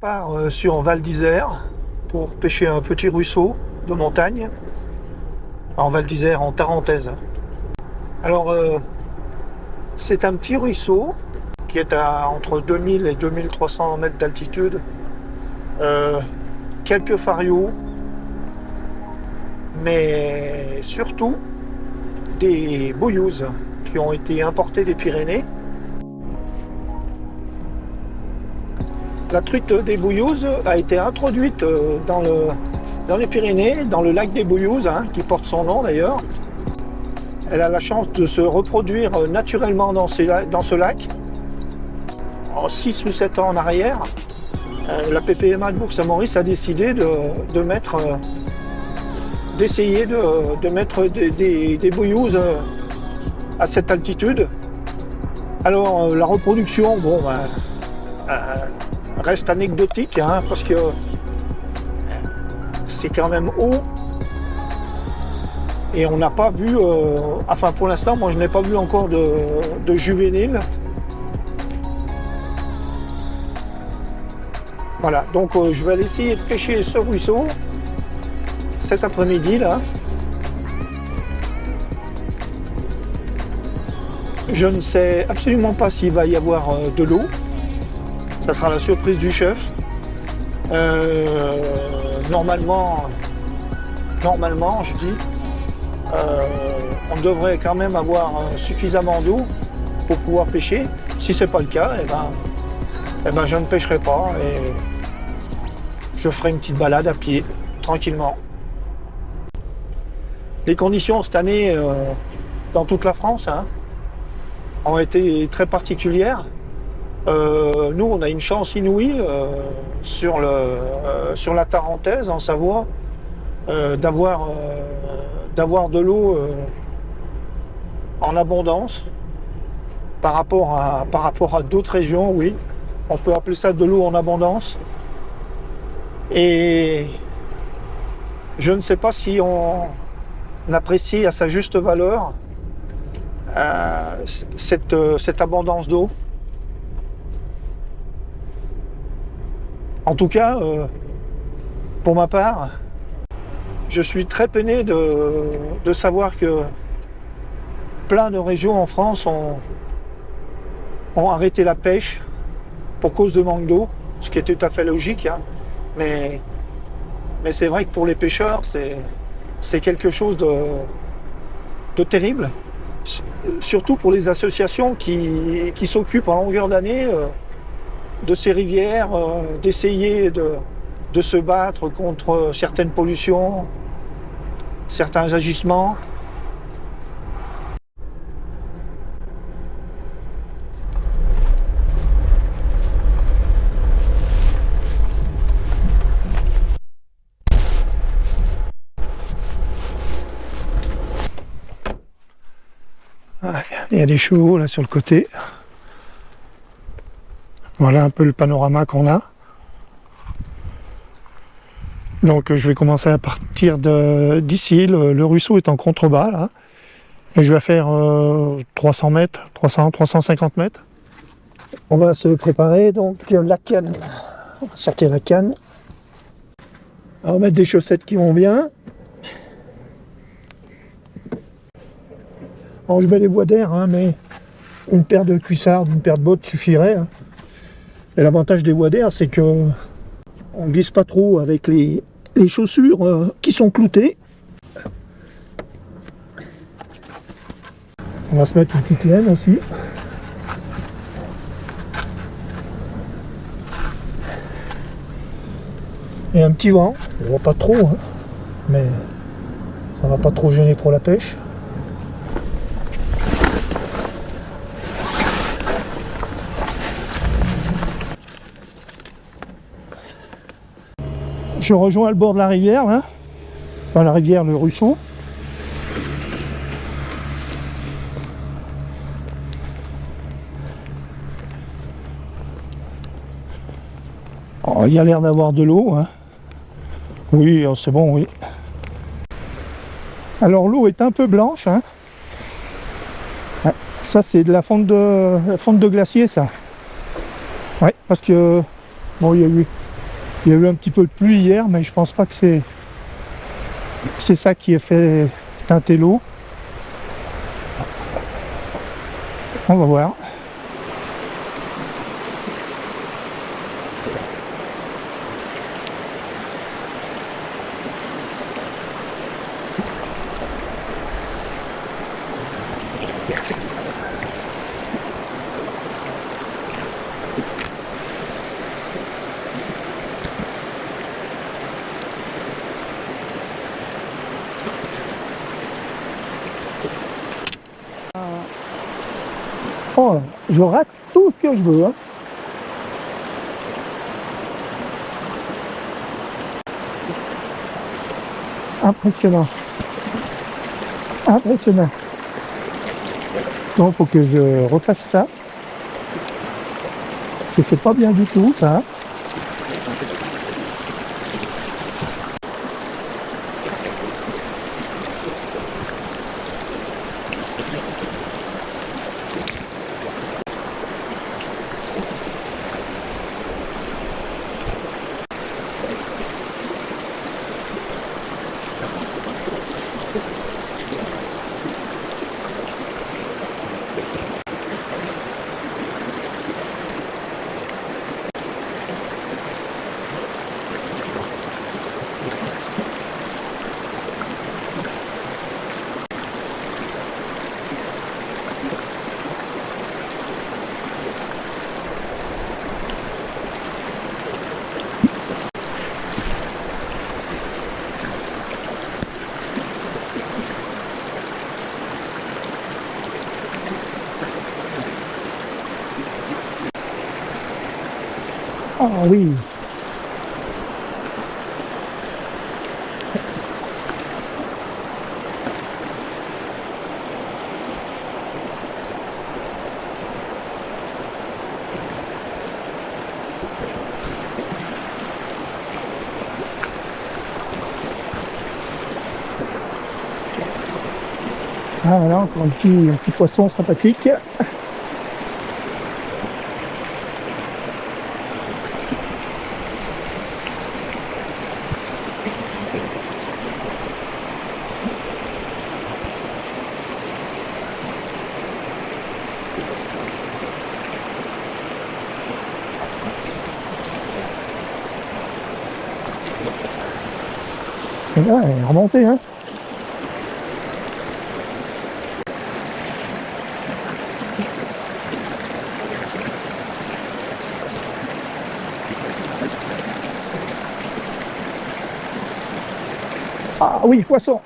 part sur Val d'Isère pour pêcher un petit ruisseau de montagne. En Val d'Isère, en Tarentaise. Alors, c'est un petit ruisseau qui est à entre 2000 et 2300 mètres d'altitude. Quelques fariots, mais surtout des boyouses qui ont été importées des Pyrénées. La truite des boyouses a été introduite dans les Pyrénées, dans le lac des Bouyouses, qui porte son nom d'ailleurs. Elle a la chance de se reproduire naturellement dans ce lac. En 6 ou 7 ans en arrière, la PPMA de Bourg-Saint-Maurice a décidé d'essayer de mettre des boyouses à cette altitude. Alors la reproduction, reste anecdotique, parce que c'est quand même haut et on n'a pas vu, pour l'instant moi je n'ai pas vu encore de juvéniles. Voilà, donc je vais aller essayer de pêcher ce ruisseau cet après-midi là. Je ne sais absolument pas s'il va y avoir de l'eau. Ça sera la surprise du chef. Normalement, je dis, on devrait quand même avoir suffisamment d'eau pour pouvoir pêcher. Si c'est pas le cas, je ne pêcherai pas et je ferai une petite balade à pied, tranquillement. Les conditions cette année, dans toute la France, ont été très particulières. Nous, on a une chance inouïe sur la Tarentaise, en Savoie, d'avoir de l'eau en abondance par rapport à d'autres régions, oui. On peut appeler ça de l'eau en abondance. Et je ne sais pas si on apprécie à sa juste valeur cette abondance d'eau. En tout cas, pour ma part, je suis très peiné de savoir que plein de régions en France ont arrêté la pêche pour cause de manque d'eau, ce qui est tout à fait logique. Mais c'est vrai que pour les pêcheurs, c'est quelque chose de terrible. Surtout pour les associations qui s'occupent en longueur d'année de ces rivières, d'essayer de se battre contre certaines pollutions, certains agissements. Il y a des chevaux là sur le côté. Voilà un peu le panorama qu'on a. Donc je vais commencer à partir d'ici. Le ruisseau est en contrebas là. Et je vais faire 300 mètres, 350 mètres. On va se préparer, donc la canne. On va sortir la canne. On va mettre des chaussettes qui vont bien. Alors je mets les voies d'air, mais une paire de cuissardes, une paire de bottes suffirait. Et l'avantage des voies d'air, c'est que on glisse pas trop avec les chaussures qui sont cloutées. On va se mettre une petite laine aussi. Et un petit vent, on voit pas trop, mais ça va pas trop gêner pour la pêche. Je rejoins le bord de la rivière, là. Enfin, la rivière, le ruisseau. Oh, il y a l'air d'avoir de l'eau. Oui, c'est bon, oui. Alors l'eau est un peu blanche. Ça, c'est de la fonte de glacier, ça. Ouais, parce que bon, il y a eu Il y a eu un petit peu de pluie hier, mais je pense pas que c'est ça qui a fait teinter l'eau. On va voir. Oh, je rate tout ce que je veux, hein. Impressionnant. Impressionnant. Donc, il faut que je refasse ça. Et c'est pas bien du tout, ça. Ah oui. Ah voilà, encore un petit poisson sympathique. Et là, elle est remontée, hein. Ah oui, poisson.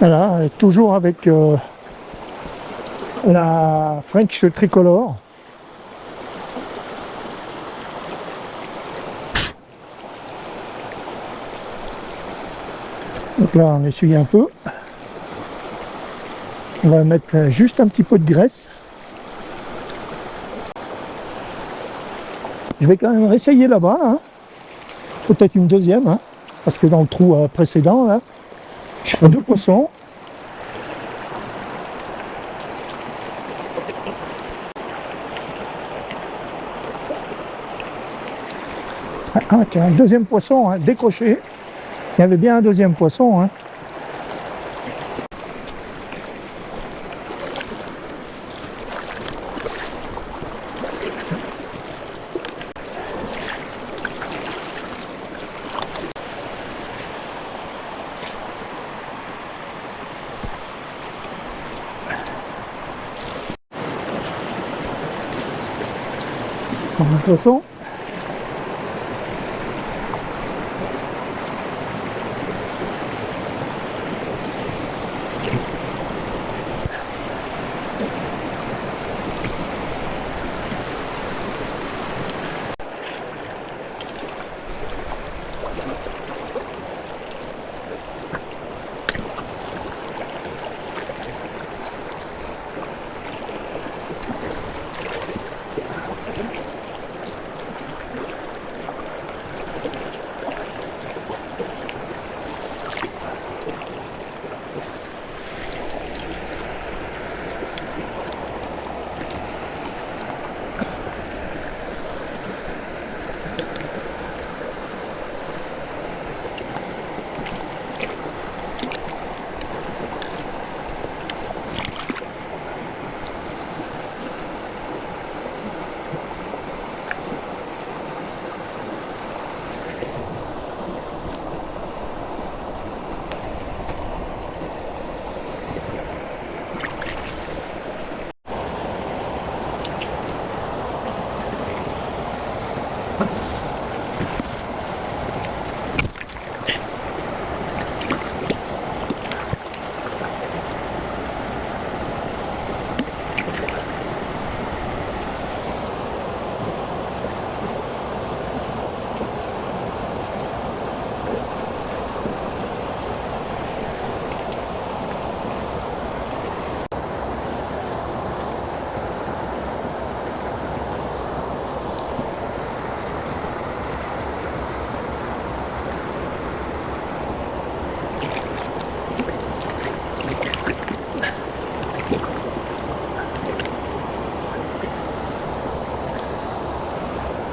Voilà, toujours avec la French tricolore. Donc là, on essuie un peu. On va mettre juste un petit peu de graisse. Je vais quand même réessayer là-bas, hein. Peut-être une deuxième, hein, parce que dans le trou précédent, là, je fais 2 poissons. Ah, tiens, un deuxième poisson, hein, décroché. Il y avait bien un deuxième poisson, hein. Un poisson.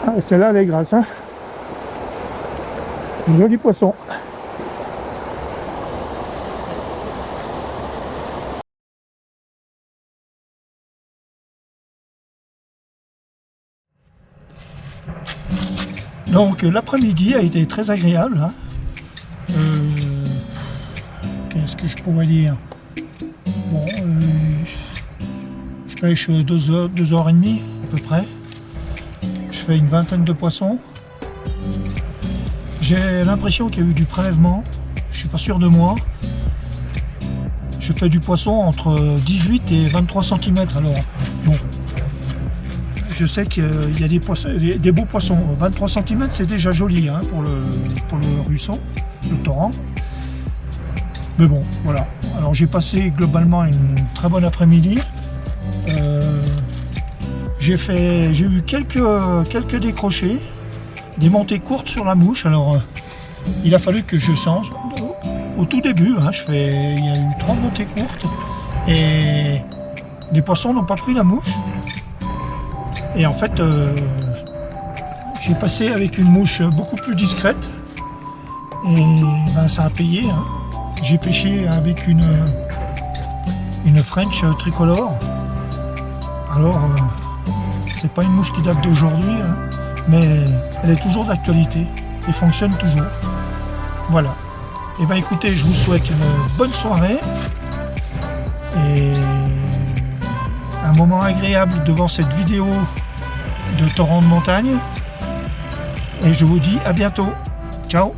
Ah, celle-là, elle est grasse, hein. Un joli poisson. Donc l'après-midi a été très agréable, hein. Qu'est-ce que je pourrais dire? Bon, je pêche 2h30 à peu près. Je fais une vingtaine de poissons. J'ai l'impression qu'il y a eu du prélèvement. Je suis pas sûr de moi. Je fais du poisson entre 18 et 23 cm. Alors, bon, je sais qu'il y a des beaux poissons. 23 cm, c'est déjà joli, hein, pour le ruisseau, le torrent. Mais bon, voilà. Alors j'ai passé globalement une très bonne après-midi. J'ai eu quelques décrochés, des montées courtes sur la mouche. Alors il a fallu que je change. Au tout début, hein, il y a eu 3 montées courtes et les poissons n'ont pas pris la mouche. Et en fait, j'ai passé avec une mouche beaucoup plus discrète et ben, ça a payé, hein. J'ai pêché avec une French tricolore. Alors, c'est pas une mouche qui date d'aujourd'hui, hein, mais elle est toujours d'actualité et fonctionne toujours. Voilà. Et ben écoutez, je vous souhaite une bonne soirée et un moment agréable devant cette vidéo de torrent de montagne. Et je vous dis à bientôt. Ciao!